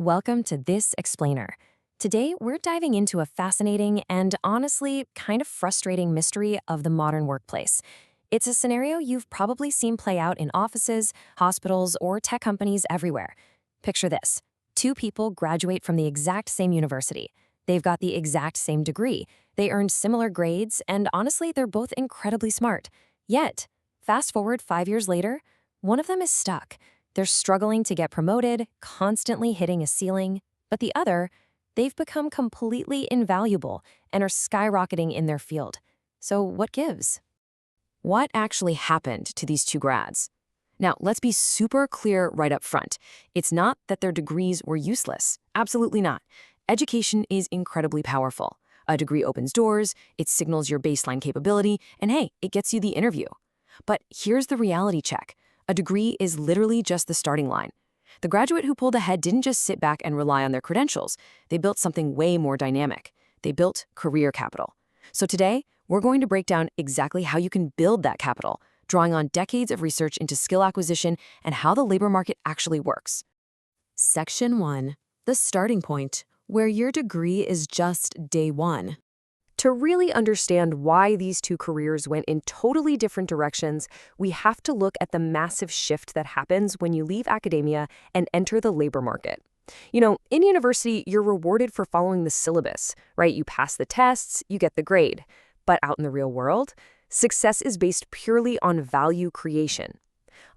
Welcome to This Explainer. Today, we're diving into a fascinating and honestly kind of frustrating mystery of the modern workplace. It's a scenario you've probably seen play out in offices, hospitals, or tech companies everywhere. Picture this. Two people graduate from the exact same university. They've got the exact same degree. They earned similar grades, and honestly, they're both incredibly smart. Yet, fast forward 5 years later, one of them is stuck. They're struggling to get promoted, constantly hitting a ceiling, but the other, they've become completely invaluable and are skyrocketing in their field. So what gives? What actually happened to these two grads? Now, let's be super clear right up front. It's not that their degrees were useless. Absolutely not. Education is incredibly powerful. A degree opens doors, it signals your baseline capability, and hey, it gets you the interview. But here's the reality check. A degree is literally just the starting line. The graduate who pulled ahead didn't just sit back and rely on their credentials. They built something way more dynamic. They built career capital. So today, we're going to break down exactly how you can build that capital, drawing on decades of research into skill acquisition and how the labor market actually works. Section 1. The starting point, where your degree is just day one. To really understand why these two careers went in totally different directions, we have to look at the massive shift that happens when you leave academia and enter the labor market. In university, you're rewarded for following the syllabus, right? You pass the tests, you get the grade. But out in the real world, success is based purely on value creation.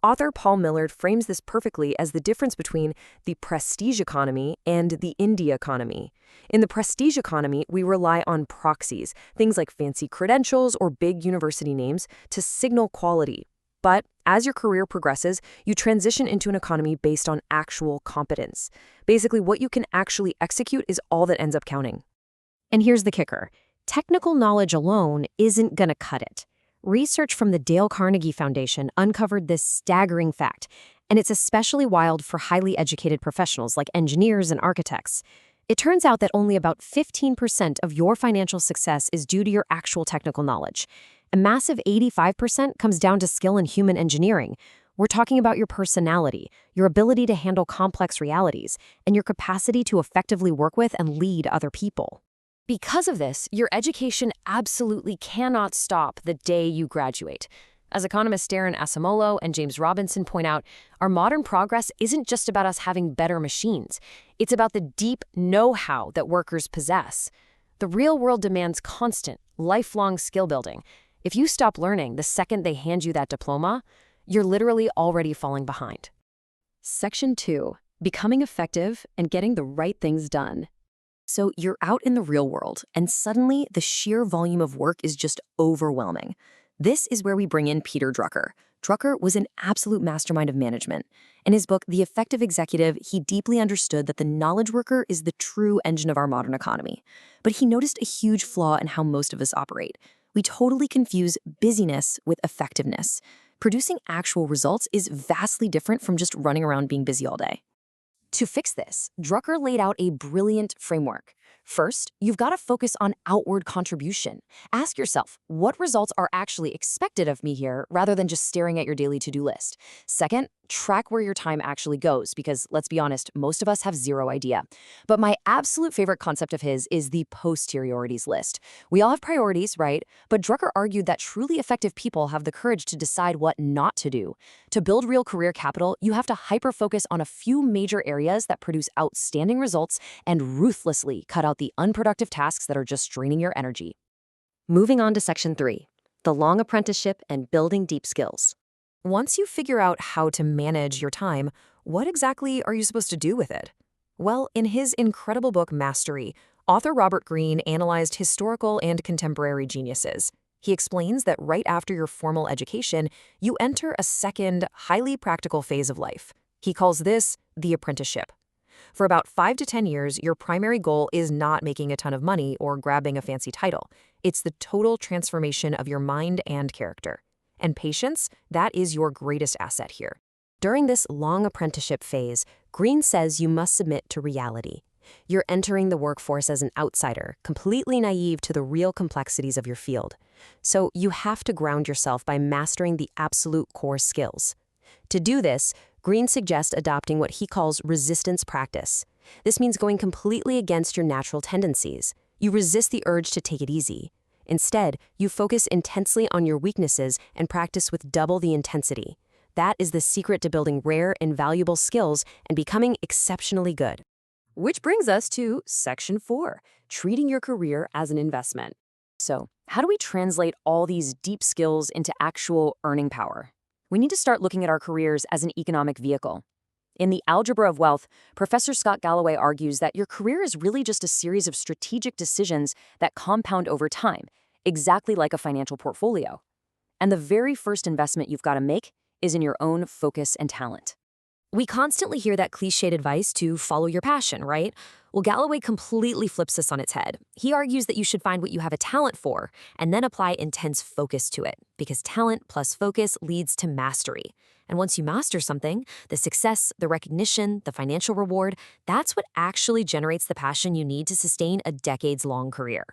Author Paul Millard frames this perfectly as the difference between the prestige economy and the indie economy. In the prestige economy, we rely on proxies, things like fancy credentials or big university names, to signal quality. But as your career progresses, you transition into an economy based on actual competence. Basically, what you can actually execute is all that ends up counting. And here's the kicker. Technical knowledge alone isn't going to cut it. Research from the Dale Carnegie Foundation uncovered this staggering fact, and it's especially wild for highly educated professionals like engineers and architects. It turns out that only about 15% of your financial success is due to your actual technical knowledge. A massive 85% comes down to skill in human engineering. We're talking about your personality, your ability to handle complex realities, and your capacity to effectively work with and lead other people. Because of this, your education absolutely cannot stop the day you graduate. As economists Darren Asimolo and James Robinson point out, our modern progress isn't just about us having better machines. It's about the deep know-how that workers possess. The real world demands constant, lifelong skill building. If you stop learning the second they hand you that diploma, you're literally already falling behind. Section 2. Becoming effective and getting the right things done. So you're out in the real world, and suddenly the sheer volume of work is just overwhelming. This is where we bring in Peter Drucker. Drucker was an absolute mastermind of management. In his book, The Effective Executive, he deeply understood that the knowledge worker is the true engine of our modern economy. But he noticed a huge flaw in how most of us operate. We totally confuse busyness with effectiveness. Producing actual results is vastly different from just running around being busy all day. To fix this, Drucker laid out a brilliant framework. First, you've got to focus on outward contribution. Ask yourself, what results are actually expected of me here, rather than just staring at your daily to-do list? Second, track where your time actually goes, because let's be honest, most of us have zero idea. But my absolute favorite concept of his is the posteriorities list. We all have priorities, right? But Drucker argued that truly effective people have the courage to decide what not to do. To build real career capital, you have to hyper-focus on a few major areas that produce outstanding results and ruthlessly cut out the unproductive tasks that are just draining your energy. Moving on to Section 3, the long apprenticeship and building deep skills. Once you figure out how to manage your time, what exactly are you supposed to do with it? Well, in his incredible book, Mastery, author Robert Greene analyzed historical and contemporary geniuses. He explains that right after your formal education, you enter a second, highly practical phase of life. He calls this the apprenticeship. For about 5 to 10 years, your primary goal is not making a ton of money or grabbing a fancy title. It's the total transformation of your mind and character. And patience, that is your greatest asset here. During this long apprenticeship phase, Greene says you must submit to reality. You're entering the workforce as an outsider, completely naive to the real complexities of your field. So you have to ground yourself by mastering the absolute core skills. To do this, Greene suggests adopting what he calls resistance practice. This means going completely against your natural tendencies. You resist the urge to take it easy. Instead, you focus intensely on your weaknesses and practice with double the intensity. That is the secret to building rare and valuable skills and becoming exceptionally good. Which brings us to Section 4, treating your career as an investment. So, how do we translate all these deep skills into actual earning power? We need to start looking at our careers as an economic vehicle. In The Algebra of Wealth, Professor Scott Galloway argues that your career is really just a series of strategic decisions that compound over time, exactly like a financial portfolio. And the very first investment you've got to make is in your own focus and talent. We constantly hear that cliched advice to follow your passion, right? Well, Galloway completely flips this on its head. He argues that you should find what you have a talent for and then apply intense focus to it, because talent plus focus leads to mastery. And once you master something, the success, the recognition, the financial reward, that's what actually generates the passion you need to sustain a decades-long career.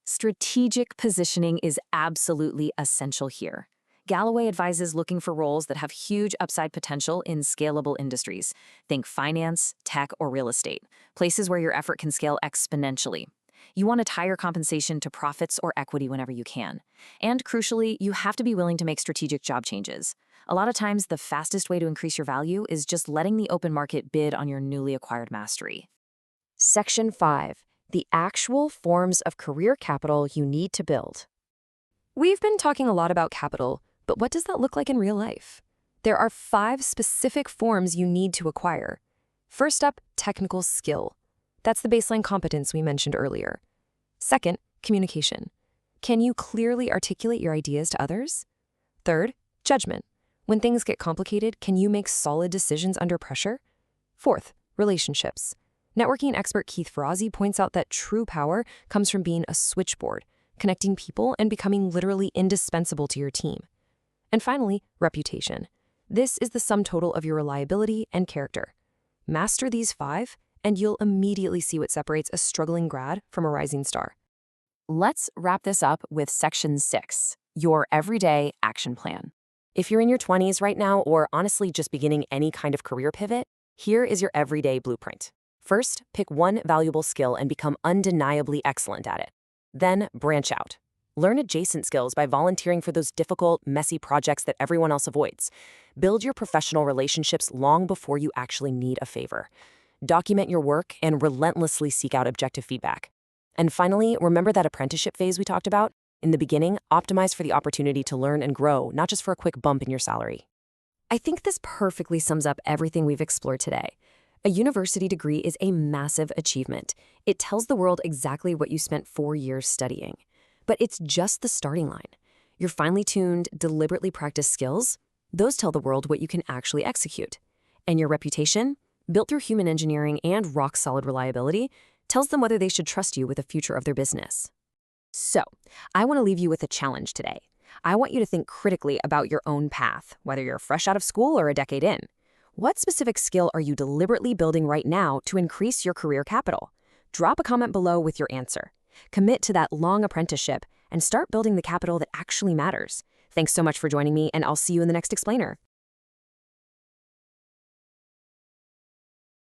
Strategic positioning is absolutely essential here. Galloway advises looking for roles that have huge upside potential in scalable industries. Think finance, tech, or real estate, places where your effort can scale exponentially. You want to tie your compensation to profits or equity whenever you can. And crucially, you have to be willing to make strategic job changes. A lot of times, the fastest way to increase your value is just letting the open market bid on your newly acquired mastery. Section 5. The actual forms of career capital you need to build. We've been talking a lot about capital, but what does that look like in real life? There are 5 specific forms you need to acquire. First up, technical skill. That's the baseline competence we mentioned earlier. Second, communication. Can you clearly articulate your ideas to others? Third, judgment. When things get complicated, can you make solid decisions under pressure? Fourth, relationships. Networking expert Keith Ferrazzi points out that true power comes from being a switchboard, connecting people and becoming literally indispensable to your team. And finally, reputation. This is the sum total of your reliability and character. Master these 5, and you'll immediately see what separates a struggling grad from a rising star. Let's wrap this up with Section 6, your everyday action plan. If you're in your 20s right now, or honestly just beginning any kind of career pivot, here is your everyday blueprint. First, pick one valuable skill and become undeniably excellent at it. Then, branch out. Learn adjacent skills by volunteering for those difficult, messy projects that everyone else avoids. Build your professional relationships long before you actually need a favor. Document your work and relentlessly seek out objective feedback. And finally, remember that apprenticeship phase we talked about? In the beginning, optimize for the opportunity to learn and grow, not just for a quick bump in your salary. I think this perfectly sums up everything we've explored today. A university degree is a massive achievement. It tells the world exactly what you spent 4 years studying. But it's just the starting line. Your finely tuned, deliberately practiced skills, those tell the world what you can actually execute. And your reputation, built through human engineering and rock-solid reliability, tells them whether they should trust you with the future of their business. So, I want to leave you with a challenge today. I want you to think critically about your own path, whether you're fresh out of school or a decade in. What specific skill are you deliberately building right now to increase your career capital? Drop a comment below with your answer. Commit to that long apprenticeship and start building the capital that actually matters. Thanks so much for joining me, and I'll see you in the next explainer.